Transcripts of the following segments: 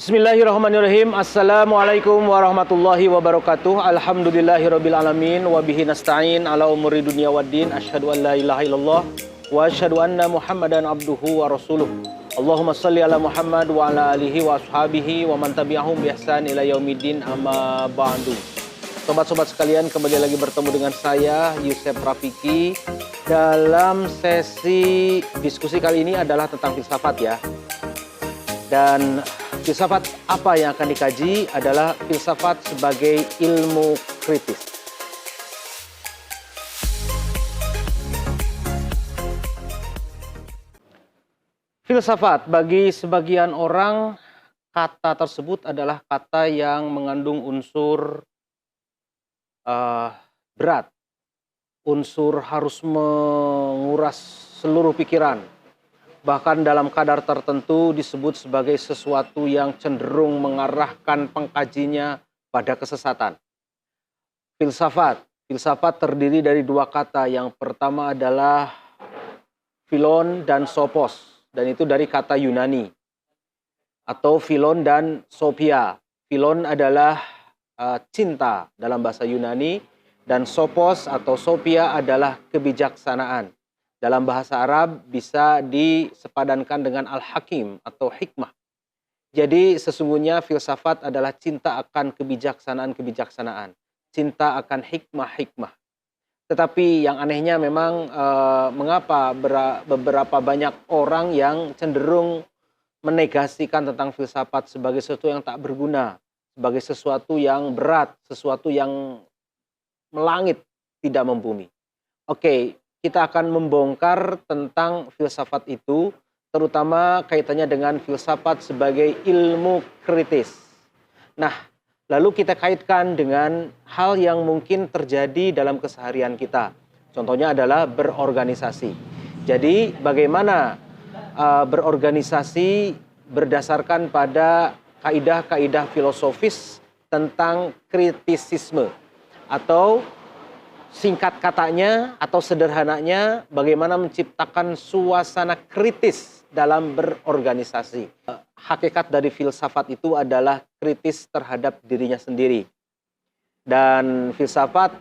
Bismillahirrahmanirrahim. Assalamualaikum warahmatullahi wabarakatuh. Alhamdulillahirabbil alamin wa bihi nasta'in ala umuri dunya waddin. Asyhadu an la ilaha illallah wa asyhadu anna Muhammadan abduhu wa rasuluh. Allahumma shalli ala Muhammad wa ala alihi wa ashabihi wa man tabi'ahum bi ihsan ila yaumiddin, amma ba'du. Sobat-sobat sekalian, kembali lagi bertemu dengan saya Yusef Rafiki. Dalam sesi diskusi kali ini adalah tentang filsafat ya. Dan filsafat apa yang akan dikaji adalah filsafat sebagai ilmu kritis. Filsafat bagi sebagian orang, kata tersebut adalah kata yang mengandung unsur berat. Unsur harus menguras seluruh pikiran. Bahkan dalam kadar tertentu disebut sebagai sesuatu yang cenderung mengarahkan pengkajinya pada kesesatan. Filsafat terdiri dari dua kata. Yang pertama adalah philon dan sophos, dan itu dari kata Yunani, atau philon dan sophia. Philon adalah cinta dalam bahasa Yunani, dan sophos atau sophia adalah kebijaksanaan. Dalam bahasa Arab bisa disepadankan dengan al-hakim atau hikmah. Jadi sesungguhnya filsafat adalah cinta akan kebijaksanaan-kebijaksanaan. Cinta akan hikmah-hikmah. Tetapi yang anehnya memang mengapa beberapa banyak orang yang cenderung menegasikan tentang filsafat sebagai sesuatu yang tak berguna, sebagai sesuatu yang berat, sesuatu yang melangit, tidak membumi. Oke. Kita akan membongkar tentang filsafat itu, terutama kaitannya dengan filsafat sebagai ilmu kritis. Nah, lalu kita kaitkan dengan hal yang mungkin terjadi dalam keseharian kita. Contohnya adalah berorganisasi. Jadi, bagaimana berorganisasi berdasarkan pada kaidah-kaidah filosofis tentang kritisisme, atau singkat katanya atau sederhananya, bagaimana menciptakan suasana kritis dalam berorganisasi. Hakikat dari filsafat itu adalah kritis terhadap dirinya sendiri. Dan filsafat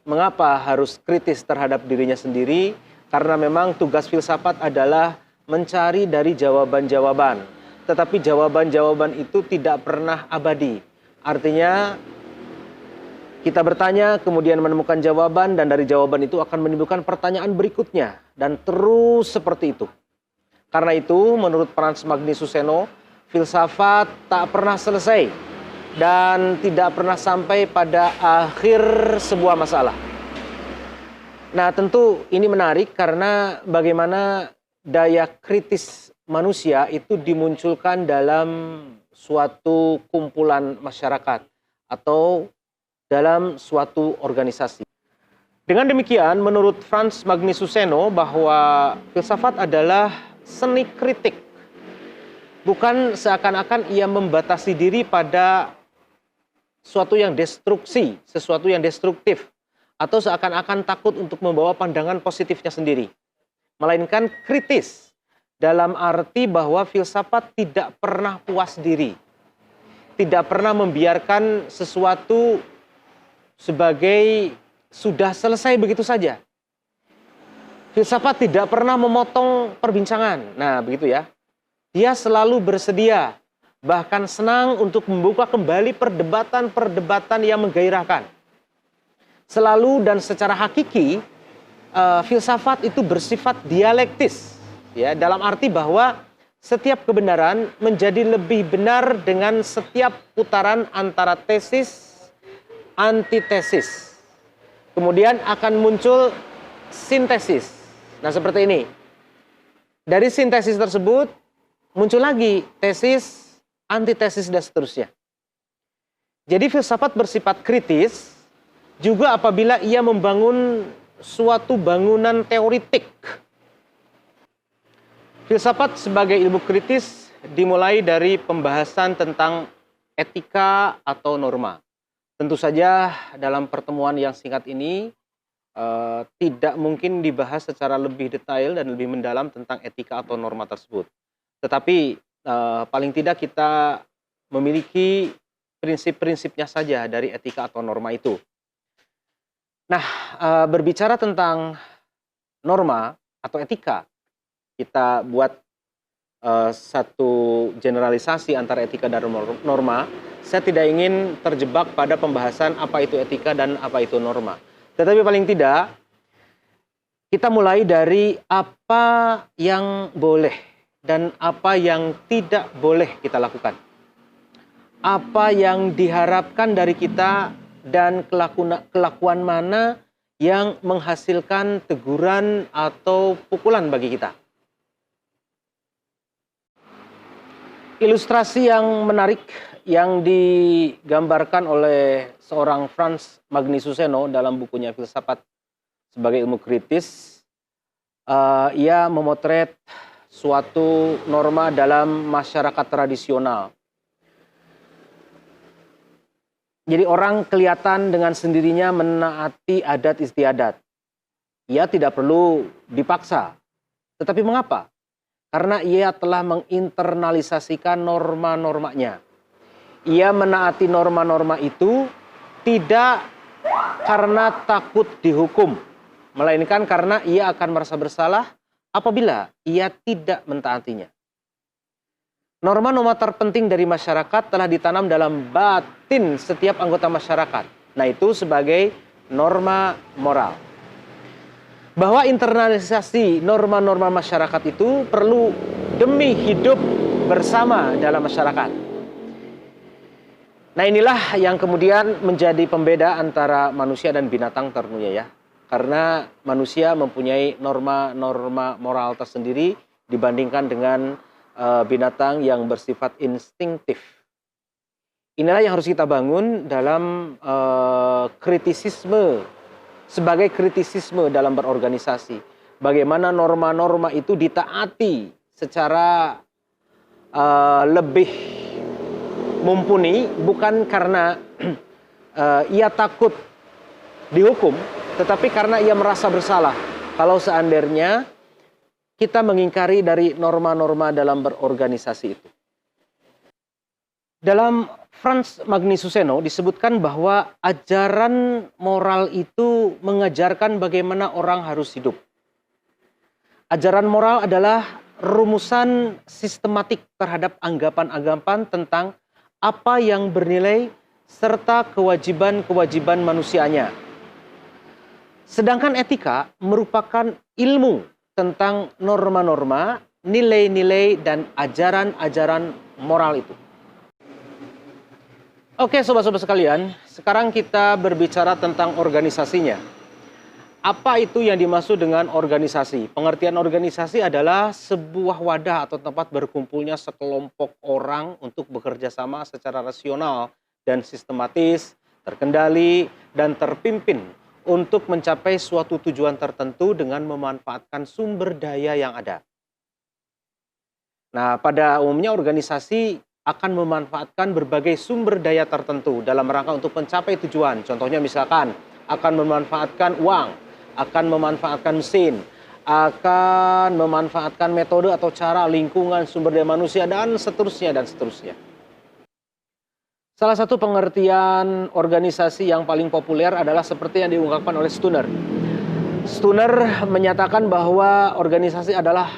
mengapa harus kritis terhadap dirinya sendiri? Karena memang tugas filsafat adalah mencari dari jawaban-jawaban. Tetapi jawaban-jawaban itu tidak pernah abadi. Artinya, kita bertanya, kemudian menemukan jawaban, dan dari jawaban itu akan menimbulkan pertanyaan berikutnya. Dan terus seperti itu. Karena itu, menurut Frans Magnisuseno, filsafat tak pernah selesai. Dan tidak pernah sampai pada akhir sebuah masalah. Nah, tentu ini menarik karena bagaimana daya kritis manusia itu dimunculkan dalam suatu kumpulan masyarakat atau dalam suatu organisasi. Dengan demikian, menurut Frans Magnisuseno bahwa filsafat adalah seni kritik. Bukan seakan-akan ia membatasi diri pada sesuatu yang destruksi, sesuatu yang destruktif, atau seakan-akan takut untuk membawa pandangan positifnya sendiri. Melainkan kritis, dalam arti bahwa filsafat tidak pernah puas diri. Tidak pernah membiarkan sesuatu sebagai sudah selesai begitu saja. Filsafat tidak pernah memotong perbincangan. Nah, begitu ya. Dia selalu bersedia, bahkan senang untuk membuka kembali perdebatan-perdebatan yang menggairahkan. Selalu dan secara hakiki, filsafat itu bersifat dialektis. Ya, dalam arti bahwa setiap kebenaran menjadi lebih benar dengan setiap putaran antara tesis antitesis. Kemudian akan muncul sintesis. Nah, seperti ini. Dari sintesis tersebut muncul lagi tesis, antitesis, dan seterusnya. Jadi filsafat bersifat kritis juga apabila ia membangun suatu bangunan teoritik. Filsafat sebagai ilmu kritis dimulai dari pembahasan tentang etika atau norma. Tentu saja dalam pertemuan yang singkat ini tidak mungkin dibahas secara lebih detail dan lebih mendalam tentang etika atau norma tersebut. Tetapi paling tidak kita memiliki prinsip-prinsipnya saja dari etika atau norma itu. Nah, berbicara tentang norma atau etika, kita buat satu generalisasi antara etika dan norma. Saya tidak ingin terjebak pada pembahasan apa itu etika dan apa itu norma. Tetapi paling tidak, kita mulai dari apa yang boleh dan apa yang tidak boleh kita lakukan. Apa yang diharapkan dari kita dan kelakuan mana yang menghasilkan teguran atau pukulan bagi kita. Ilustrasi yang menarik yang digambarkan oleh seorang Frans Magnisuseno dalam bukunya Filsafat sebagai Ilmu Kritis, ia memotret suatu norma dalam masyarakat tradisional. Jadi orang kelihatan dengan sendirinya menaati adat istiadat. Ia tidak perlu dipaksa. Tetapi mengapa? Karena ia telah menginternalisasikan norma-normanya. Ia menaati norma-norma itu tidak karena takut dihukum, melainkan karena ia akan merasa bersalah apabila ia tidak mentaatinya. Norma-norma terpenting dari masyarakat telah ditanam dalam batin setiap anggota masyarakat. Nah, itu sebagai norma moral. Bahwa internalisasi norma-norma masyarakat itu perlu demi hidup bersama dalam masyarakat. Nah, inilah yang kemudian menjadi pembeda antara manusia dan binatang tentunya ya. Karena manusia mempunyai norma-norma moral tersendiri dibandingkan dengan binatang yang bersifat instinktif. Inilah yang harus kita bangun dalam kritisisme, sebagai kritisisme dalam berorganisasi. Bagaimana norma-norma itu ditaati secara lebih mumpuni, bukan karena ia takut dihukum, tetapi karena ia merasa bersalah. Kalau seandainya kita mengingkari dari norma-norma dalam berorganisasi itu. Dalam Frans Magnisuseno disebutkan bahwa ajaran moral itu mengajarkan bagaimana orang harus hidup. Ajaran moral adalah rumusan sistematik terhadap anggapan-anggapan tentang apa yang bernilai serta kewajiban-kewajiban manusianya. Sedangkan etika merupakan ilmu tentang norma-norma, nilai-nilai, dan ajaran-ajaran moral itu. Oke, sobat-sobat sekalian, sekarang kita berbicara tentang organisasinya. Apa itu yang dimaksud dengan organisasi? Pengertian organisasi adalah sebuah wadah atau tempat berkumpulnya sekelompok orang untuk bekerja sama secara rasional dan sistematis, terkendali, dan terpimpin untuk mencapai suatu tujuan tertentu dengan memanfaatkan sumber daya yang ada. Nah, pada umumnya organisasi akan memanfaatkan berbagai sumber daya tertentu dalam rangka untuk mencapai tujuan. Contohnya misalkan akan memanfaatkan uang, akan memanfaatkan mesin, akan memanfaatkan metode atau cara, lingkungan, sumber daya manusia, dan seterusnya, dan seterusnya. Salah satu pengertian organisasi yang paling populer adalah seperti yang diungkapkan oleh Stunner. Stunner menyatakan bahwa organisasi adalah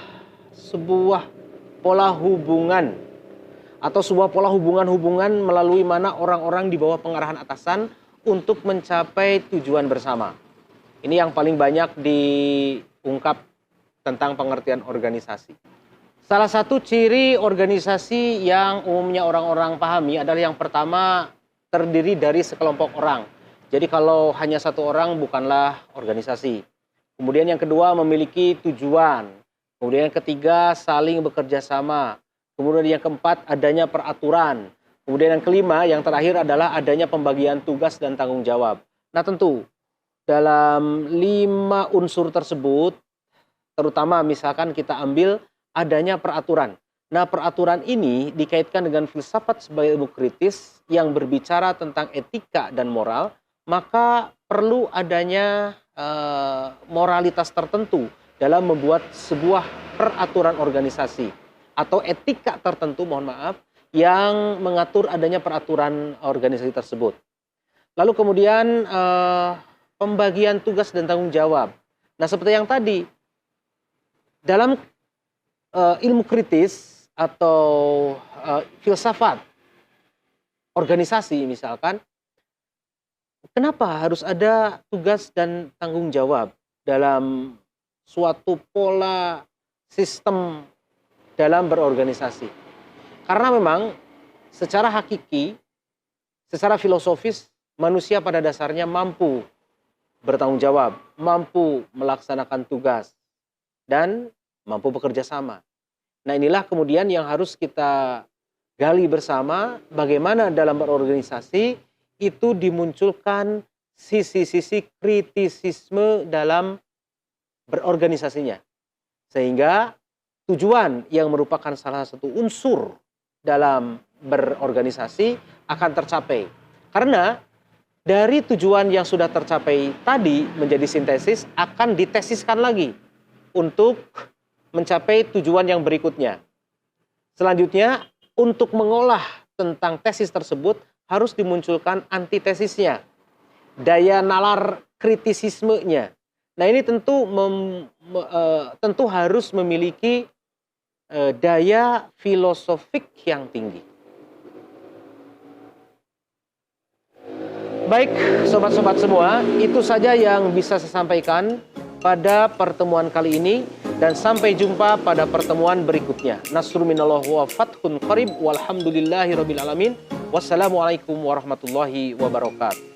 sebuah pola hubungan atau sebuah pola hubungan-hubungan melalui mana orang-orang di bawah pengarahan atasan untuk mencapai tujuan bersama. Ini yang paling banyak diungkap tentang pengertian organisasi. Salah satu ciri organisasi yang umumnya orang-orang pahami adalah yang pertama, terdiri dari sekelompok orang. Jadi kalau hanya satu orang bukanlah organisasi. Kemudian yang kedua, memiliki tujuan. Kemudian yang ketiga, saling bekerja sama. Kemudian yang keempat, adanya peraturan. Kemudian yang kelima, yang terakhir adalah adanya pembagian tugas dan tanggung jawab. Nah tentu, dalam 5 unsur tersebut, terutama misalkan kita ambil adanya peraturan. Nah peraturan ini dikaitkan dengan filsafat sebagai ilmu kritis yang berbicara tentang etika dan moral, maka perlu adanya moralitas tertentu dalam membuat sebuah peraturan organisasi. atau etika tertentu, mohon maaf, yang mengatur adanya peraturan organisasi tersebut. Lalu kemudian pembagian tugas dan tanggung jawab. Nah, seperti yang tadi, dalam ilmu kritis atau filsafat organisasi misalkan, kenapa harus ada tugas dan tanggung jawab dalam suatu pola sistem dalam berorganisasi? Karena memang secara hakiki, secara filosofis, manusia pada dasarnya mampu bertanggung jawab, mampu melaksanakan tugas, dan mampu bekerja sama. Nah, inilah kemudian yang harus kita gali bersama, bagaimana dalam berorganisasi itu dimunculkan sisi-sisi kritisisme dalam berorganisasinya. Sehingga tujuan yang merupakan salah satu unsur dalam berorganisasi akan tercapai. Karena dari tujuan yang sudah tercapai tadi menjadi sintesis akan ditesiskan lagi untuk mencapai tujuan yang berikutnya. Selanjutnya, untuk mengolah tentang tesis tersebut harus dimunculkan antitesisnya, daya nalar kritisismenya. Nah, ini tentu harus memiliki daya filosofik yang tinggi. Baik, sobat-sobat semua, itu saja yang bisa saya sampaikan pada pertemuan kali ini, dan sampai jumpa pada pertemuan berikutnya. Nasrun minallah wa fathun qarib walhamdulillahi rabbil alamin. Wassalamualaikum warahmatullahi wabarakatuh.